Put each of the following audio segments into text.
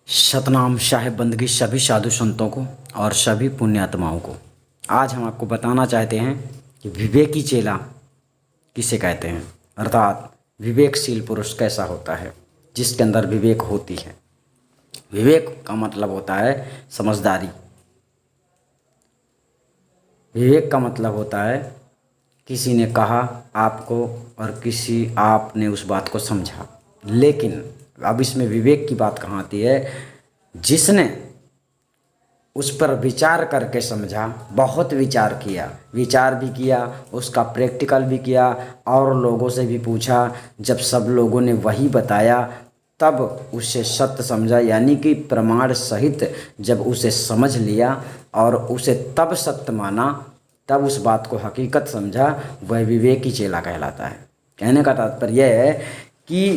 सतनाम साहिब बंदगी सभी साधु संतों को और सभी पुण्यात्माओं को। आज हम आपको बताना चाहते हैं कि विवेकी चेला किसे कहते हैं, अर्थात विवेकशील पुरुष कैसा होता है जिसके अंदर विवेक होती है। विवेक का मतलब होता है समझदारी। विवेक का मतलब होता है किसी ने कहा आपको और आपने उस बात को समझा। लेकिन अब इसमें विवेक की बात कहाँ आती है? जिसने उस पर विचार करके समझा, बहुत विचार किया, विचार भी किया, उसका प्रैक्टिकल भी किया और लोगों से भी पूछा। जब सब लोगों ने वही बताया तब उसे सत्य समझा, यानी कि प्रमाण सहित जब उसे समझ लिया और उसे तब सत्य माना, तब उस बात को हकीकत समझा, वह विवेकी चेला कहलाता है। कहने का तात्पर्य यह है कि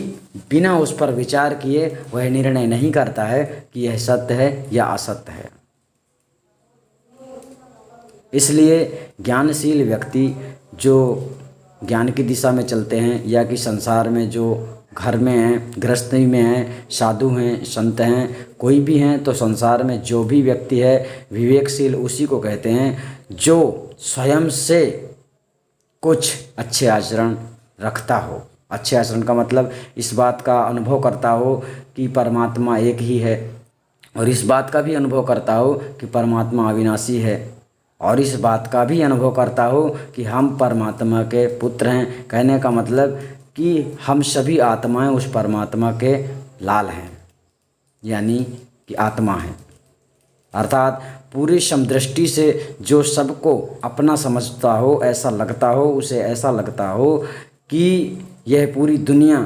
बिना उस पर विचार किए वह निर्णय नहीं करता है कि यह सत्य है या असत्य है। इसलिए ज्ञानशील व्यक्ति जो ज्ञान की दिशा में चलते हैं या कि संसार में जो घर में हैं, गृहस्थी में हैं, साधु हैं, संत हैं, कोई भी हैं, तो संसार में जो भी व्यक्ति है विवेकशील उसी को कहते हैं जो स्वयं से कुछ अच्छे आचरण रखता हो। अच्छे आचरण का मतलब इस बात का अनुभव करता हो कि परमात्मा एक ही है, और इस बात का भी अनुभव करता हो कि परमात्मा अविनाशी है, और इस बात का भी अनुभव करता हो कि हम परमात्मा के पुत्र हैं। कहने का मतलब कि हम सभी आत्माएं उस परमात्मा के लाल हैं, यानी कि आत्मा हैं। अर्थात पूरी समदृष्टि से जो सबको अपना समझता हो, ऐसा लगता हो, उसे ऐसा लगता हो कि यह पूरी दुनिया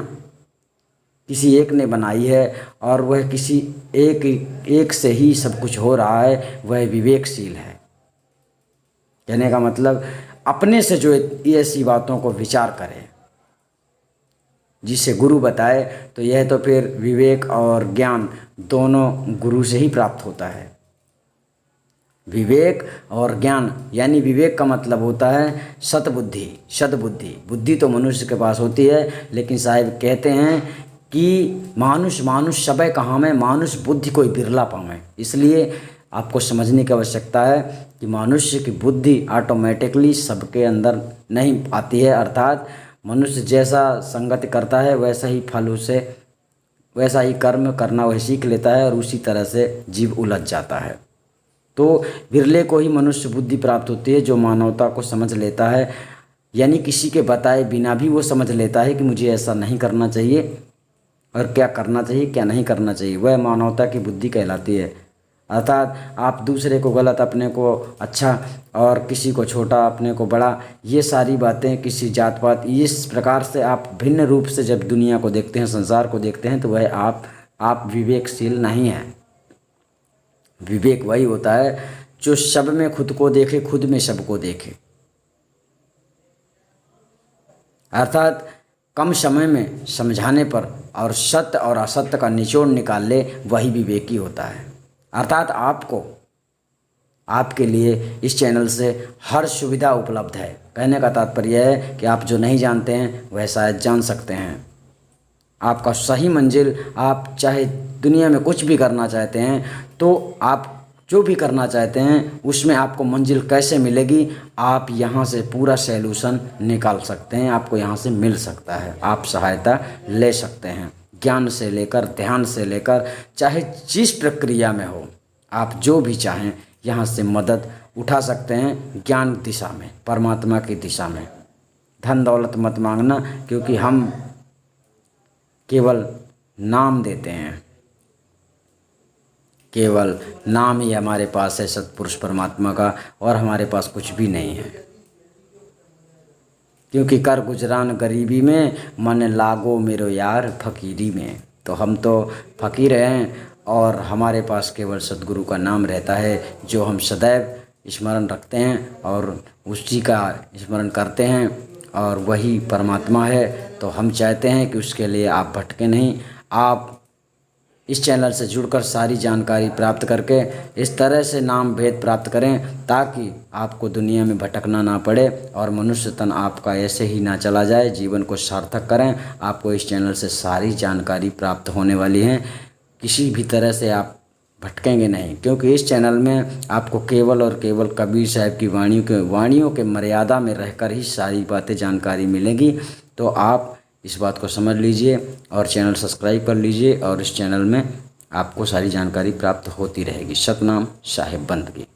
किसी एक ने बनाई है और वह किसी एक से ही सब कुछ हो रहा है, वह विवेकशील है। कहने का मतलब अपने से जो ऐसी बातों को विचार करे, जिसे गुरु बताए, तो यह तो फिर विवेक और ज्ञान दोनों गुरु से ही प्राप्त होता है। विवेक और ज्ञान, यानी विवेक का मतलब होता है सतबुद्धि, सद्बुद्धि। बुद्धि तो मनुष्य के पास होती है, लेकिन साहिब कहते हैं कि मानुष सबे कहाँ में, मानुष बुद्धि कोई बिरला पावे। इसलिए आपको समझने की आवश्यकता है कि मनुष्य की बुद्धि ऑटोमेटिकली सबके अंदर नहीं आती है। अर्थात मनुष्य जैसा संगति करता है वैसा ही फल उसे, वैसा ही कर्म करना वह सीख लेता है और उसी तरह से जीव उलझ जाता है। तो बिरले को ही मनुष्य बुद्धि प्राप्त होती है जो मानवता को समझ लेता है, यानी किसी के बताए बिना भी वो समझ लेता है कि मुझे ऐसा नहीं करना चाहिए और क्या करना चाहिए, क्या नहीं करना चाहिए। वह मानवता की बुद्धि कहलाती है। अर्थात आप दूसरे को गलत, अपने को अच्छा और किसी को छोटा, अपने को बड़ा, ये सारी बातें, किसी जात पात, इस प्रकार से आप भिन्न रूप से जब दुनिया को देखते हैं, संसार को देखते हैं, तो वह आप विवेकशील नहीं हैं। विवेक वही होता है जो सब में खुद को देखे, खुद में सबको देखे। अर्थात कम समय में समझाने पर और सत्य और असत्य का निचोड़ निकाल ले, वही विवेकी होता है। अर्थात आपके लिए इस चैनल से हर सुविधा उपलब्ध है। कहने का तात्पर्य है कि आप जो नहीं जानते हैं वह शायद जान सकते हैं। आपका सही मंजिल, आप चाहे दुनिया में कुछ भी करना चाहते हैं, तो आप जो भी करना चाहते हैं उसमें आपको मंजिल कैसे मिलेगी, आप यहाँ से पूरा सैल्यूशन निकाल सकते हैं। आपको यहाँ से मिल सकता है, आप सहायता ले सकते हैं। ज्ञान से लेकर, ध्यान से लेकर, चाहे जिस प्रक्रिया में हो, आप जो भी चाहें यहाँ से मदद उठा सकते हैं। ज्ञान दिशा में, परमात्मा की दिशा में। धन दौलत मत मांगना, क्योंकि हम केवल नाम देते हैं, केवल नाम ही हमारे पास है सतपुरुष परमात्मा का, और हमारे पास कुछ भी नहीं है। क्योंकि कर गुजरान गरीबी में, मन लागो मेरो यार फकीरी में। तो हम तो फकीर हैं और हमारे पास केवल सतगुरु का नाम रहता है, जो हम सदैव स्मरण रखते हैं और उसी का स्मरण करते हैं, और वही परमात्मा है। तो हम चाहते हैं कि उसके लिए आप भटके नहीं, आप इस चैनल से जुड़कर सारी जानकारी प्राप्त करके इस तरह से नाम भेद प्राप्त करें, ताकि आपको दुनिया में भटकना ना पड़े और मनुष्य तन आपका ऐसे ही ना चला जाए। जीवन को सार्थक करें। आपको इस चैनल से सारी जानकारी प्राप्त होने वाली है। किसी भी तरह से आप भटकेंगे नहीं, क्योंकि इस चैनल में आपको केवल और केवल कबीर साहब की वाणियों के मर्यादा में रहकर ही सारी बातें जानकारी मिलेंगी। तो आप इस बात को समझ लीजिए और चैनल सब्सक्राइब कर लीजिए, और इस चैनल में आपको सारी जानकारी प्राप्त होती रहेगी। सतनाम साहिब बंदगी।